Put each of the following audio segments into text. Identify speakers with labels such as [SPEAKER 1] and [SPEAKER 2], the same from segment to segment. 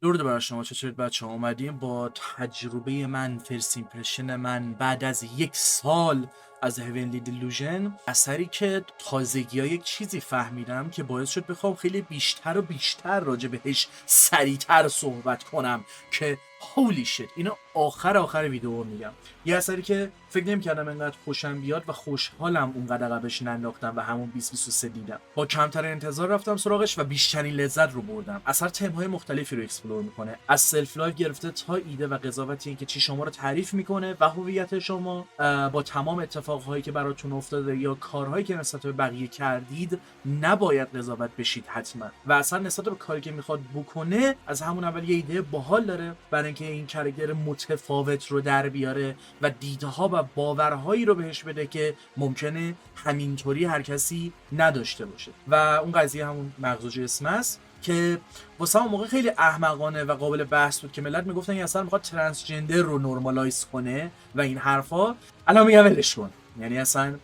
[SPEAKER 1] درود بر شما، چطورید بچه ها؟ اومدیم با تجربه من، فرست ایمپرشن من بعد از 1 سال از هیونلی دیلوژن، اثری که تازگی ها یک چیزی فهمیدم که باعث شد بخوام خیلی بیشتر و بیشتر راجع بهش سریعتر صحبت کنم که هولی شت. اینو آخر ویدیو میگم. یه اثری که فکر نمی‌کردم انقدر خوشم بیاد و خوشحالم اونقدر عقبش ننداختم و همون 2023 دیدم. با کمترین انتظار رفتم سراغش و بیشترین لذت رو بردم. اثر تم‌های مختلفی رو اکسپلور میکنه، از سلف لایف گرفته تا ایده و قضاوت اینکه چی شما رو تعریف میکنه و هویت شما، با تمام اتفاقهایی که براتون افتاده یا کارهایی که نسبت به بقیه کردید نباید قضاوت بشید حتما. و اصلا نسبت به کاری که میخواد بکنه از همون اول یه ایده باحال داره برای اینکه این کاراکتر متفاوت رو در بیاره و دیدها و باورهایی رو بهش بده که ممکنه همینطوری هر کسی نداشته باشه. و اون قضیه همون مغزوج اسم است که واسه اون موقع خیلی احمقانه و قابل بحث بود که ملت میگفتن این اصلا میخواد ترنسجندر رو نورمالایز کنه و این حرفا. الان میگم ولش کن. یعنی اصلا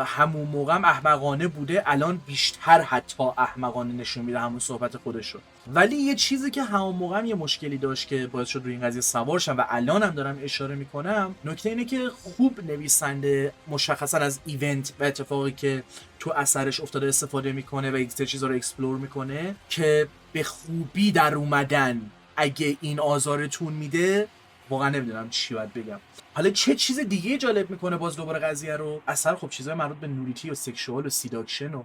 [SPEAKER 1] همون موقع هم احمقانه بوده، الان بیشتر حتی احمقانه نشون میده همون صحبت خودش رو. ولی یه چیزی که همون موقع هم یه مشکلی داشت که باعث شد روی این قضیه سوار شم و الان هم دارم اشاره میکنم، نکته اینه که خوب نویسنده مشخصا از ایونت و اتفاقی که تو اثرش افتاده استفاده میکنه و یک سری چیزا رو اکسپلور میکنه که به خوبی در اومدن. اگه این آزارتون میده واقعا نمیدونم چی باید بگم. حالا چه چیز دیگه جالب میکنه باز دوباره قضیه رو؟ اثر خب چیزای مربوط به نوریتی و سکشوال و سیداکشن و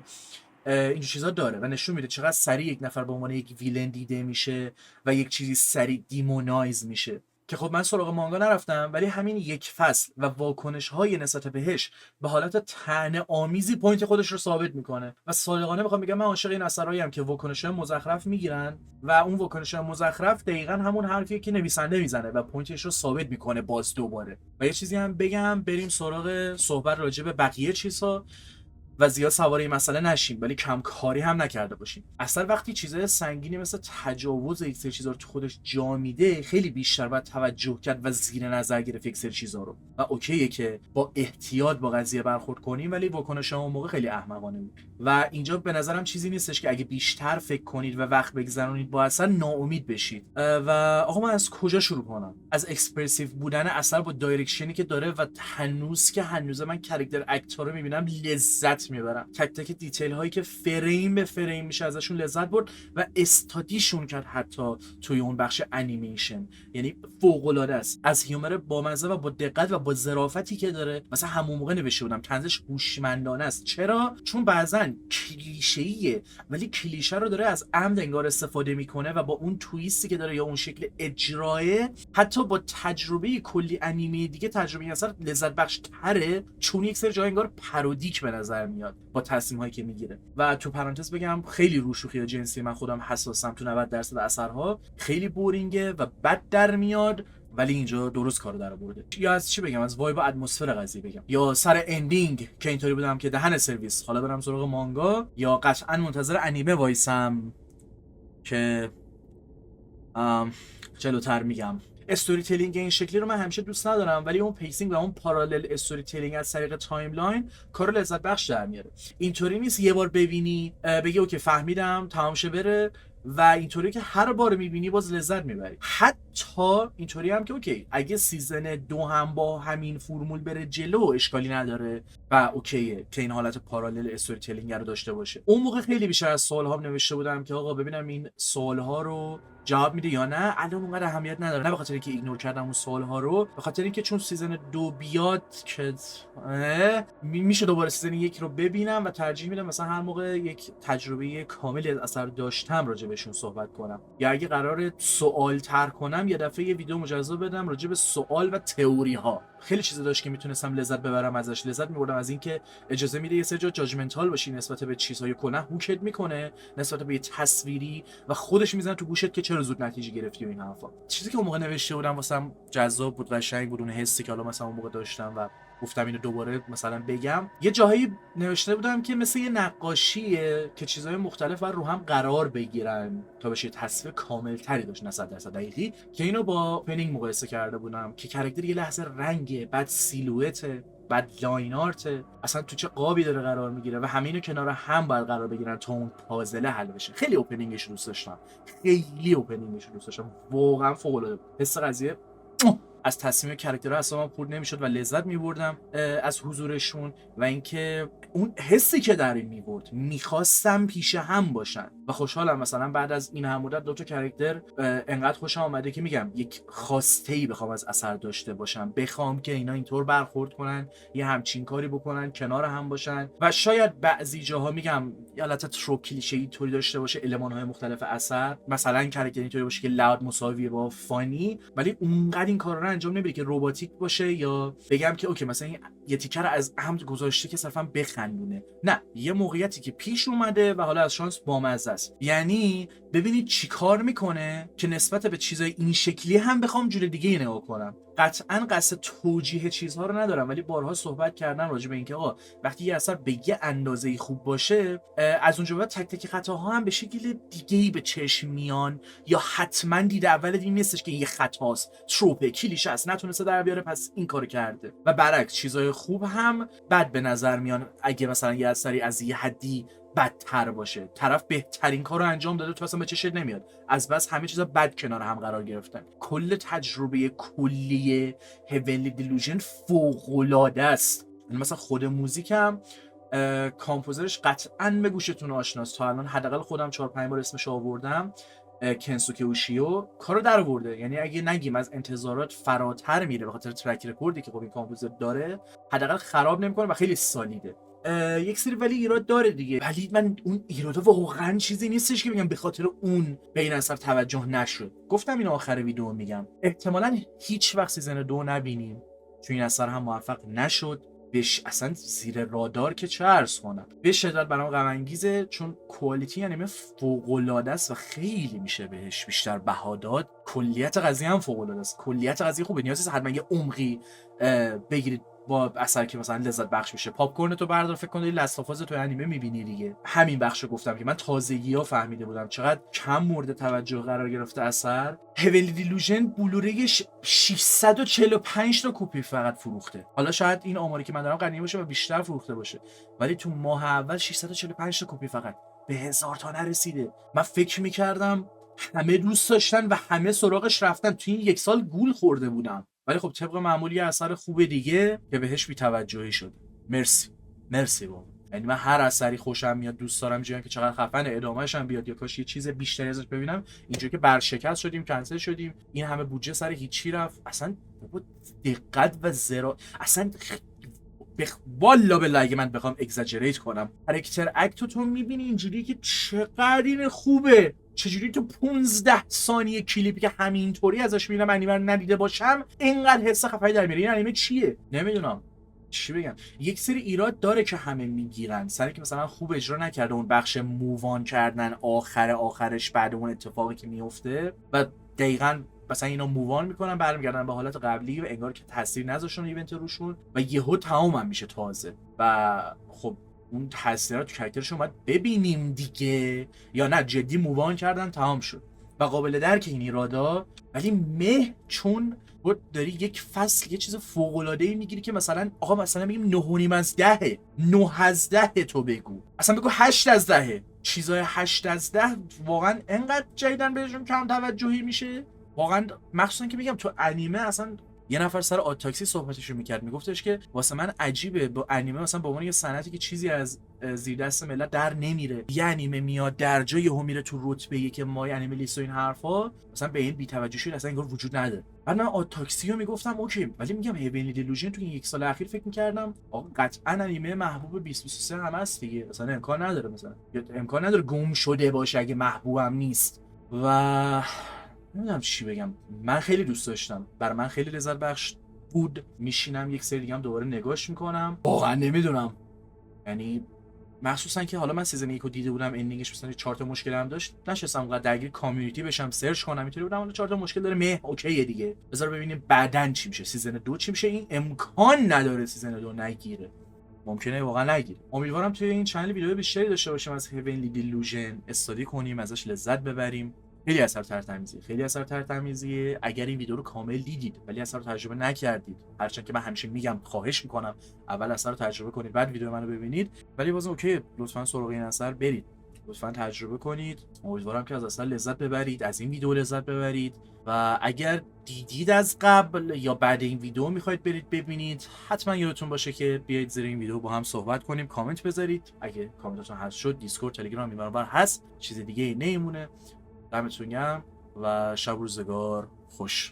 [SPEAKER 1] این چیزا داره و نشون میده چقدر سریع یک نفر به عنوان یک ویلن دیده میشه و یک چیزی سریع دیمونایز میشه. که خب من سراغ مانگا نرفتم، ولی همین یک فصل و واکنش های نسبت بهش به حالت طعنه آمیزی پوینت خودش رو ثابت میکنه. و صادقانه میخوام بگم من عاشق این اثرایی ام که واکنش های مزخرف میگیرن و اون واکنش های مزخرف دقیقاً همون حرفیه که نویسنده میزنه و پوینتش رو ثابت میکنه باز دوباره. و یه چیزی هم بگم بریم سراغ صحبت راجع به بقیه چیزها و زیاد سوار این مسئله نشیم ولی کم کاری هم نکرده باشیم. اصلا وقتی چیزای سنگینی مثل تجاوز یک سری چیزا رو تو خودش جا میده، خیلی بیشتر باید توجه کرد و زیر نظر گرفت یک سری چیزا رو. و اوکیه که با احتیاط با قضیه برخورد کنیم، ولی واکنش اون موقع خیلی احمقانه بود. و اینجا به نظرم چیزی نیستش که اگه بیشتر فکر کنید و وقت بگذرونید با اصلا ناامید بشید. و آقا من از کجا شروع کنم؟ از اکسپرسیو بودن اثر با دایرکشنی که داره و هنوز من کاراکتر اکتور رو میبینم لذت میبرم. تک تک دیتیل هایی که فریم به فریم میشه ازشون لذت برد و استادیشون کرد حتی توی اون بخش انیمیشن. یعنی فوق العاده است. از هیومر بامزه و با دقت و با ظرافتی که داره، مثلا همون موقع نوشته بودم طنزش هوشمندانه است. چرا؟ چون بعضن کلیشه‌ایه ولی کلیشه رو داره از عمد انگار استفاده میکنه و با اون تویستی که داره یا اون شکل اجرای، حتی با تجربه کلی انیمه دیگه تجربه اثر لذت بخش تره، چون یک سری جای انگار پارودیک به نظر میاد با تصمیم هایی که میگیره. و تو پرانتز بگم خیلی رو شوخی جنسی من خودم حساسم. تو 90% اثرها خیلی بورینگه و بد در میاد، ولی اینجا درست کارو در آورده. یا از چی بگم؟ از وایب و اتمسفر قضیه بگم، یا سر اندینگ که اینطوری بودم که دهن سرویس حالا برم سراغ مانگا، یا قطعا منتظر انیمه وایسم که جلوتر میگم. استوری تیلینگ این شکلی رو من همیشه دوست ندارم، ولی اون پیسینگ و اون پارالل استوری تیلینگ از طریق تایملاین کارو لذت بخش در میاره. اینطوری نیست یه بار ببینی بگی اوکی فهمیدم تمام شه بره، و اینطوری که هر بار میبینی باز لذت میبری. حتی اینطوری هم که اوکی اگه سیزن 2 هم با همین فرمول بره جلو اشکالی نداره و اوکیه که این حالت پارالل استوری تیلینگ رو داشته باشه. اون موقع خیلی بیشتر از سوال‌ها نوشته بودم که آقا ببینم این سوال‌ها رو جواب میده یا نه. الان اونقدر اهمیت نداره، نه به خاطر اینکه ایگنور کردم اون سوال‌ها رو، به خاطر اینکه چون سیزن 2 بیاد که میشه دوباره سیزن 1 رو ببینم و ترجیح میدم مثلا هر موقع یک تجربه کامل از اثر داشتم راجع بهشون صحبت کنم، یا اگه قراره سوال تر کنم یه دفعه یه ویدیو مجزا بدم راجع به سوال و تئوری ها. خیلی چیزا داشت که میتونستم لذت ببرم ازش. لذت میبردم از اینکه اجازه میده یه سری جا جاجمنتال باشی نسبت به چیزهای کلا، هوکت میکنه نسبت به یه تصویری و خودش میزنه تو گوشت که چرا زود نتیجه گرفتی و این حرفا. چیزی که اون موقع نوشته بودم واسم جذاب بود، قشنگ بود، اون حسی که حالا مثلا اون موقع داشتم و گفتم اینو دوباره مثلا بگم. یه جاهایی نوشته بودم که مثل یه نقاشیه که چیزهای مختلف بر رو هم قرار بگیرن تا بشه تصویر کامل تری داشت، نه 100% دقیقی، که اینو با پنینگ مقایسه کرده بودم که کاراکتر یه لحظه رنگه، بعد سیلوئته، بعد لاین آرت، اصلا تو چه قابی داره قرار میگیره و همه اینو کنار هم باید قرار بگیرن تا اون پازل حل بشه. خیلی اوپنینگش دوست داشتم، خیلی اوپنینگش دوست داشتم، واقعا فوق العاده بود. حس قضیه از تصمیم کاراکترها اصلا خورد نمیشد و لذت میبردم از حضورشون و اینکه اون حسی که در این میبرد میخواستم پیش هم باشن و خوشحالم مثلا بعد از این هم مدت دو تا کاراکتر انقدر خوشم اومده که میگم یک خواسته‌ای بخوام از اثر داشته باشم، بخوام که اینا اینطور برخورد کنن، یه همچین کاری بکنن، کنار هم باشن و شاید بعضی جاها میگم یه حالت تروپ کلیشه‌ای طوری داشته باشه المان‌های مختلف اثر، مثلا کاراکتر اینطوری باشه که لاود مساویه با فانی، ولی اونقدر این کارا رو انجام نمیده که رباتیک باشه یا بگم که اوکی مثلا یه تیکر از عمد گذاشته که صرفا بخندونه. نه، یه موقعیتی که پیش اومده و حالا از شانس بامزه است، یعنی ببینید چی کار میکنه که نسبت به چیزای این شکلی هم بخوام جور دیگه نگاه کنم. قطعا قصد توجیه چیزها رو ندارم، ولی بارها صحبت کردم راجع به اینکه آقا وقتی یه اثر به یه اندازه‌ای خوب باشه، از اونجا بعد تک تک خطاها هم به شکل دیگه‌ای به چشم میان یا حتما دید اول این نیستش که یه خطاست، تروپ کلیشه است، نتونسته در بیاره پس این کارو کرده و برعکس چیزای خوب هم بد به نظر میان اگه مثلا یه اثری از یه حدی بدتر باشه، طرف بهترین کارو انجام داده تو اصلا به چشت نمیاد، از بس همه چیزا بد کنار هم قرار گرفتن. کل تجربه کلی هیونلی دیلوژن فوق العاده است. مثلا خود موزیکم کامپوزرش قطعاً به گوشتون آشناست، تا الان حداقل خودم 4-5 بار اسمش آوردم، کنسوکه اوشیو کارو در آورده. یعنی اگه نگیم از انتظارات فراتر میره به خاطر ترک رکوردی که خب این کامپوزر داره، حداقل خراب نمیکنه و خیلی سالیده. یک سری ولی ایراد داره دیگه، ولی من اون ایرادا واقعا چیزی نیستش که بگم به خاطر اون به این اثر توجه نشد. گفتم این آخر ویدیو میگم احتمالاً هیچ وقت سیزن 2 نبینیم، چون این اثر هم موفق نشد. بهش اصلا زیر رادار که چه عرض کنم، به شدت برام غم انگیزه، چون کوالیتی انیمه فوق العاده است و خیلی میشه بهش بیشتر بها داد. کلیت قضیه هم فوق العاده است، کلیت قضیه خوبه، نیازی نیست حتما یه عمقی بگیرید با اثر که مثلا لذت بخش میشه. پاپ کورن تو بردار، فکر کن لاستافاز تو انیمه میبینی دیگه. همین بخشو گفتم که من تازگی‌ها فهمیده بودم چقدر کم مورد توجه قرار گرفته اثر. هیونلی دیلوژن بلوریش 645 تا کپی فقط فروخته. حالا شاید این آماری که من دارم قدیمی باشه و بیشتر فروخته باشه، ولی تو ماه اول 645 تا کپی فقط، به 1000 تا نرسیده. من فکر می‌کردم همه دوست داشتن و همه سراغش رفتن، تو این یک سال گول خورده بودم، ولی خب طبق معمولی اثر خوب دیگه که بهش بی‌توجهی شد. مرسی بابا. یعنی من هر اثری خوشم میاد دوست دارم جایی که چقدر خفن ادامهش هم بیاد یا کاش یه چیز بیشتری ازش ببینم. اینجوری که برشکست شدیم، کنسل شدیم، این همه بودجه سر هیچی رفت، اصلا بابا دقت و زرا اصلا والا بالله اگه من بخوام اگزاجریت کنم، کاراکتر اکتو تو میبینی اینجوری که چقدر این خوبه، چجوری تو 15 ثانیه کلیپی که همینطوری ازش میبینم انیمه رو ندیده باشم اینقدر حس خفایی در میاره. این انیمه چیه نمیدونم چی بگم. یک سری ایراد داره که همه میگیرن سر که مثلا خوب اجرا نکرده اون بخش مووان کردن آخرش بعد اون اتفاقی که میفته و دقیقاً مثلا اینا مووان میکنن برمیگردن به حالت قبلی و انگار که تاثیر نذاشتن ایونت روشون و یهو تمام میشه تازه و خب اون تاثیرات تو کاراکترشون باید ببینیم دیگه، یا نه جدی مووان کردن تمام شد و قابل درک این ایرادا. ولی چون داری یک فصل یه چیز فوق العاده ای میگیری که مثلا آقا مثلا میگیم 9.5 از 10، 9 از 10 تو بگو، اصلا بگو 8 از 10، چیزای 8 از 10 واقعا انقدر جدیدن بهشون کم توجهی میشه واقعا. مخصوصا که میگم تو انیمه اصلا یه نفر سر آتاکسی صحبتشو میکرد، میگفتش که واسه من عجیبه با انیمه مثلا به عنوان یه صنعتی که چیزی از زیر دست ملت در نمیره، یه انیمه میاد در جای یهو میره تو رتبه‌ای که ما انیمه لیست و این حرفا مثلا به این بی‌توجهی اصلا انگار وجود نداره. بعد من آتاکسی رو میگفتم اوکی، ولی میگم هیونلی دیلوژن تو این یک سال اخیر فکر میکردم آقا قطعا انیمه محبوب 2023 هم هست دیگه، مثلا امکان نداره، مثلا امکان نداره گم شده باشه اگه محبوبم نیست. و نمیدونم چی بگم، من خیلی دوست داشتم، برای من خیلی لذت بخش بود. میشینم یک سری دیگه هم دوباره نگاش میکنم، واقعا نمیدونم، یعنی مخصوصا که حالا من سیزن 1 رو دیده بودم، اندینگش مثلا 4 تا مشکل هم داشت، نشستم اونقدر درگیر کامیونیتی بشم سرچ کنم، اینطوری بودم حالا 4 تا مشکل داره اوکیه دیگه، بذار ببینیم بعدن چی میشه، سیزن 2 چی میشه. این امکان نداره سیزن 2 نگیره، ممکنه واقعا نگیره. امیدوارم توی این چنل ویدیو بیشتری داشته باشیم از هیونلی دیلوژن، استادی کنیم ازش لذت ببریم خیلی اثر ترتمیزی، خیلی اثر ترتمیزیه. اگر این ویدیو رو کامل دیدید ولی اثر رو تجربه نکردید، هرچند که من همیشه میگم خواهش میکنم اول اثر رو تجربه کنید بعد ویدیو منو ببینید، ولی بازم اوکی، لطفا سراغ این اثر برید، لطفا تجربه کنید. امیدوارم که از اثر لذت ببرید، از این ویدیو لذت ببرید. و اگر دیدید از قبل یا بعد این ویدیو میخواید برید ببینید، حتما یادتون باشه که بیاید زیر این ویدیو با هم صحبت کنیم، کامنت بذارید. اگه کامنتاتون حذف شد دیسکورد، تلگرام این برابر هست، چیز دیگه ای نمیمونه. دمتون گرم و شب و روزگار خوش.